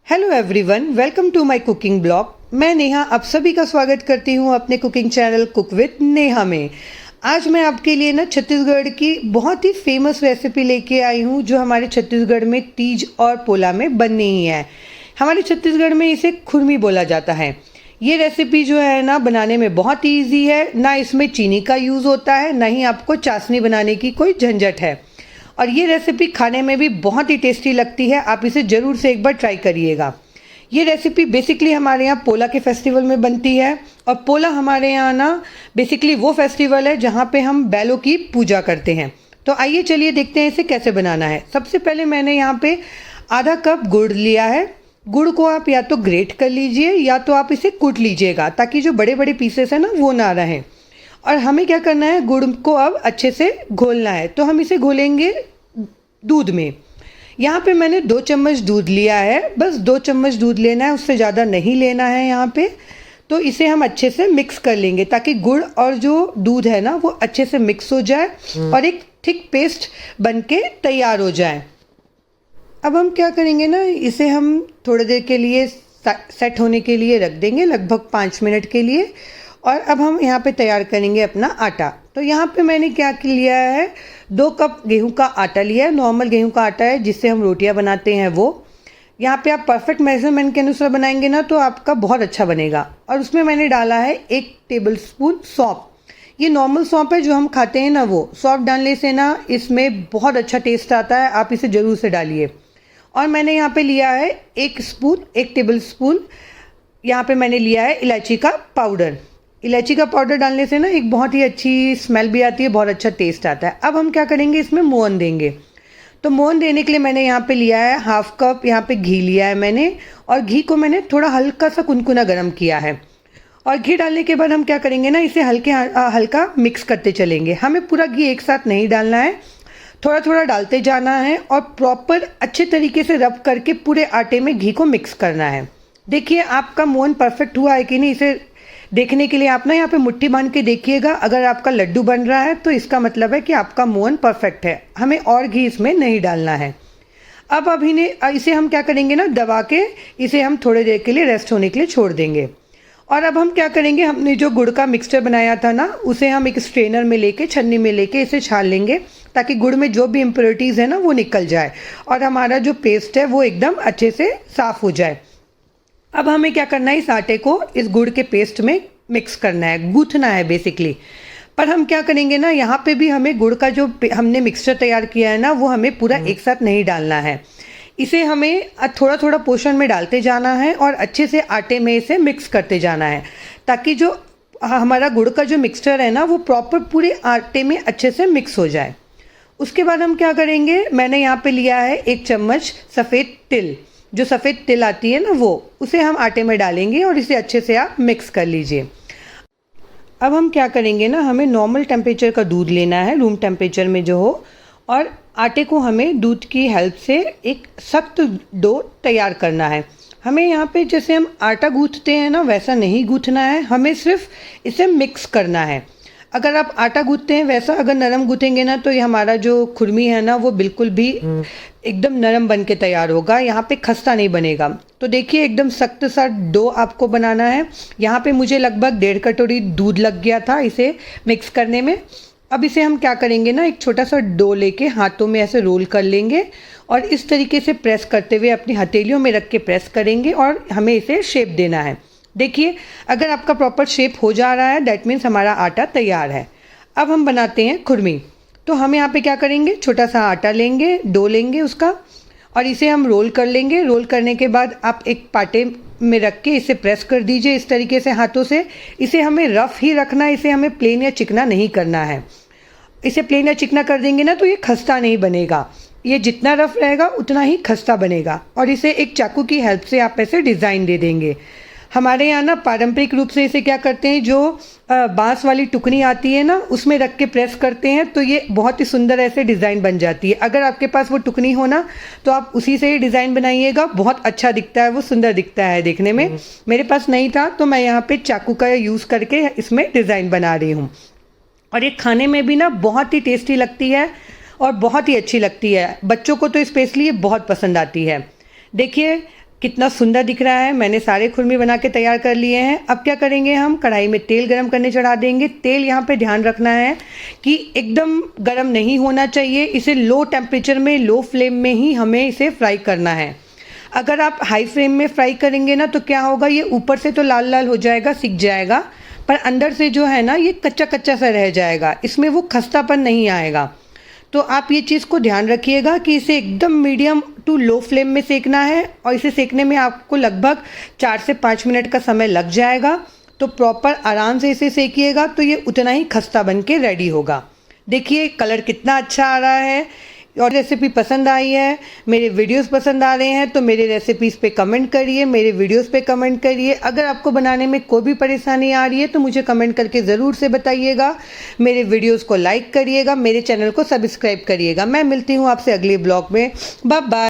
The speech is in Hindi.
Hello everyone, welcome to my cooking blog. मैं नेहा आप सभी का स्वागत करती हूँ अपने cooking channel cook with Neha में। आज मैं आपके लिए ना छत्तीसगढ़ की बहुत ही फेमस रेसिपी लेके आई हूँ जो हमारे छत्तीसगढ़ में तीज और पोला में बननी ही है। हमारे छत्तीसगढ़ में इसे खुरमी बोला जाता है। ये रेसिपी जो है ना बनाने में बहुत ही ईजी है, ना इसमें चीनी का यूज़ होता है, ना ही आपको चाशनी बनाने की कोई झंझट है। और ये रेसिपी खाने में भी बहुत ही टेस्टी लगती है। आप इसे ज़रूर से एक बार ट्राई करिएगा। ये रेसिपी बेसिकली हमारे यहाँ पोला के फेस्टिवल में बनती है। और पोला हमारे यहाँ ना बेसिकली वो फेस्टिवल है जहाँ पे हम बैलों की पूजा करते हैं। तो आइए चलिए देखते हैं इसे कैसे बनाना है। सबसे पहले मैंने यहाँ पे आधा कप गुड़ लिया है। गुड़ को आप या तो ग्रेट कर लीजिए या तो आप इसे कूट लीजिएगा ताकि जो बड़े बड़े पीसेस हैं ना वो ना रहें। और हमें क्या करना है, गुड़ को अब अच्छे से घोलना है। तो हम इसे घोलेंगे दूध में। यहाँ पे मैंने 2 चम्मच दूध लिया है, बस 2 चम्मच दूध लेना है, उससे ज़्यादा नहीं लेना है यहाँ पे। तो इसे हम अच्छे से मिक्स कर लेंगे ताकि गुड़ और जो दूध है ना वो अच्छे से मिक्स हो जाए और एक थिक पेस्ट बनके तैयार हो जाए। अब हम क्या करेंगे ना, इसे हम थोड़ी देर के लिए सेट होने के लिए रख देंगे, लगभग 5 मिनट के लिए। और अब हम यहाँ पे तैयार करेंगे अपना आटा। तो यहाँ पे मैंने क्या लिया है, 2 कप गेहूं का आटा लिया है। नॉर्मल गेहूं का आटा है जिससे हम रोटियां बनाते हैं वो। यहाँ पे आप परफेक्ट मेजरमेंट के अनुसार बनाएंगे ना तो आपका बहुत अच्छा बनेगा। और उसमें मैंने डाला है 1 टेबलस्पून सौंफ। ये नॉर्मल सौंफ है जो हम खाते हैं ना, वो सौंफ डालने से ना इसमें बहुत अच्छा टेस्ट आता है। आप इसे ज़रूर से डालिए। और मैंने यहाँ पे लिया है 1 टेबल स्पून यहाँ पे मैंने लिया है इलायची का पाउडर। इलायची का पाउडर डालने से ना एक बहुत ही अच्छी स्मेल भी आती है, बहुत अच्छा टेस्ट आता है। अब हम क्या करेंगे, इसमें मोहन देंगे। तो मोहन देने के लिए मैंने यहाँ पे लिया है 1/2 कप यहाँ पे घी लिया है मैंने। और घी को मैंने थोड़ा हल्का सा कुनकुना गर्म किया है। और घी डालने के बाद हम क्या करेंगे ना, इसे हल्का मिक्स करते चलेंगे। हमें पूरा घी एक साथ नहीं डालना है, थोड़ा थोड़ा डालते जाना है और प्रॉपर अच्छे तरीके से रब करके पूरे आटे में घी को मिक्स करना है। देखिए आपका मोहन परफेक्ट हुआ है कि नहीं, इसे देखने के लिए आप ना यहाँ पे मुट्ठी बांध के देखिएगा। अगर आपका लड्डू बन रहा है तो इसका मतलब है कि आपका मोहन परफेक्ट है। हमें और घी इसमें नहीं डालना है। अब इसे हम क्या करेंगे ना, दबा के इसे हम थोड़ी देर के लिए रेस्ट होने के लिए छोड़ देंगे। और अब हम क्या करेंगे, हमने जो गुड़ का मिक्सचर बनाया था ना उसे हम एक स्ट्रेनर में लेके, छन्नी में लेके इसे छान लेंगे ताकि गुड़ में जो भी इम्प्योरिटीज़ है ना वो निकल जाए और हमारा जो पेस्ट है वो एकदम अच्छे से साफ़ हो जाए। अब हमें क्या करना है, इस आटे को इस गुड़ के पेस्ट में मिक्स करना है, गूँथना है बेसिकली। पर हम क्या करेंगे ना, यहाँ पे भी हमें गुड़ का जो हमने मिक्सचर तैयार किया है ना वो हमें पूरा एक साथ नहीं डालना है। इसे हमें थोड़ा थोड़ा पोर्शन में डालते जाना है और अच्छे से आटे में इसे मिक्स करते जाना है ताकि जो हमारा गुड़ का जो मिक्सचर है ना वो प्रॉपर पूरे आटे में अच्छे से मिक्स हो जाए। उसके बाद हम क्या करेंगे, मैंने यहाँ पे लिया है 1 चम्मच सफ़ेद तिल। जो सफ़ेद तिल आती है ना वो, उसे हम आटे में डालेंगे और इसे अच्छे से आप मिक्स कर लीजिए। अब हम क्या करेंगे ना, हमें नॉर्मल टेम्परेचर का दूध लेना है, रूम टेम्परेचर में जो हो। और आटे को हमें दूध की हेल्प से एक सख्त डो तैयार करना है। हमें यहाँ पे जैसे हम आटा गूँथते हैं ना वैसा नहीं गूँथना है, हमें सिर्फ इसे मिक्स करना है। अगर आप आटा गूँथते हैं वैसा अगर नरम गूँथेंगे ना तो ये हमारा जो खुरमी है ना वो बिल्कुल भी एकदम नरम बन के तैयार होगा, यहाँ पे खस्ता नहीं बनेगा। तो देखिए एकदम सख्त सा डो आपको बनाना है। यहाँ पे मुझे लगभग 1.5 कटोरी दूध लग गया था इसे मिक्स करने में। अब इसे हम क्या करेंगे ना, एक छोटा सा डो लेके हाथों में ऐसे रोल कर लेंगे और इस तरीके से प्रेस करते हुए अपनी हथेलियों में रख के प्रेस करेंगे और हमें इसे शेप देना है। देखिए अगर आपका प्रॉपर शेप हो जा रहा है दैट मीन्स हमारा आटा तैयार है। अब हम बनाते हैं खुरमी। तो हम यहाँ पे क्या करेंगे, छोटा सा आटा लेंगे, डो लेंगे उसका और इसे हम रोल कर लेंगे। रोल करने के बाद आप एक पाटे में रख के इसे प्रेस कर दीजिए इस तरीके से हाथों से। इसे हमें रफ़ ही रखना है, इसे हमें प्लेन या चिकना नहीं करना है। इसे प्लेन या चिकना कर देंगे ना तो ये खस्ता नहीं बनेगा। ये जितना रफ़ रहेगा उतना ही खस्ता बनेगा। और इसे एक चाकू की हेल्प से आप ऐसे डिज़ाइन दे देंगे। हमारे यहाँ ना पारंपरिक रूप से इसे क्या करते हैं, जो बांस वाली टुकनी आती है ना उसमें रख के प्रेस करते हैं तो ये बहुत ही सुंदर ऐसे डिज़ाइन बन जाती है। अगर आपके पास वो टुकनी हो ना तो आप उसी से ही डिज़ाइन बनाइएगा, बहुत अच्छा दिखता है, वो सुंदर दिखता है देखने में। मेरे पास नहीं था तो मैं यहाँ पे चाकू का यूज़ करके इसमें डिज़ाइन बना रही हूँ। और ये खाने में भी ना बहुत ही टेस्टी लगती है और बहुत ही अच्छी लगती है। बच्चों को तो स्पेशली ये बहुत पसंद आती है। देखिए कितना सुंदर दिख रहा है। मैंने सारे खुरमी बना के तैयार कर लिए हैं। अब क्या करेंगे, हम कढ़ाई में तेल गरम करने चढ़ा देंगे। तेल यहाँ पे ध्यान रखना है कि एकदम गरम नहीं होना चाहिए। इसे लो टेम्परेचर में, लो फ्लेम में ही हमें इसे फ्राई करना है। अगर आप हाई फ्लेम में फ्राई करेंगे ना तो क्या होगा, ये ऊपर से तो लाल लाल हो जाएगा, सिक जाएगा, पर अंदर से जो है ना ये कच्चा कच्चा सा रह जाएगा, इसमें वो खस्तापन नहीं आएगा। तो आप ये चीज़ को ध्यान रखिएगा कि इसे एकदम मीडियम टू लो फ्लेम में सेकना है, और इसे सेकने में आपको लगभग 4 से 5 मिनट का समय लग जाएगा। तो प्रॉपर आराम से इसे सेकिएगा तो ये उतना ही खस्ता बन के रेडी होगा। देखिए कलर कितना अच्छा आ रहा है। और रेसिपी पसंद आई है, मेरे वीडियोस पसंद आ रहे हैं तो मेरे रेसिपीज़ पे कमेंट करिए, मेरे वीडियोस पे कमेंट करिए। अगर आपको बनाने में कोई भी परेशानी आ रही है तो मुझे कमेंट करके ज़रूर से बताइएगा। मेरे वीडियोस को लाइक करिएगा, मेरे चैनल को सब्सक्राइब करिएगा। मैं मिलती हूँ आपसे अगले ब्लॉग में। Bye bye.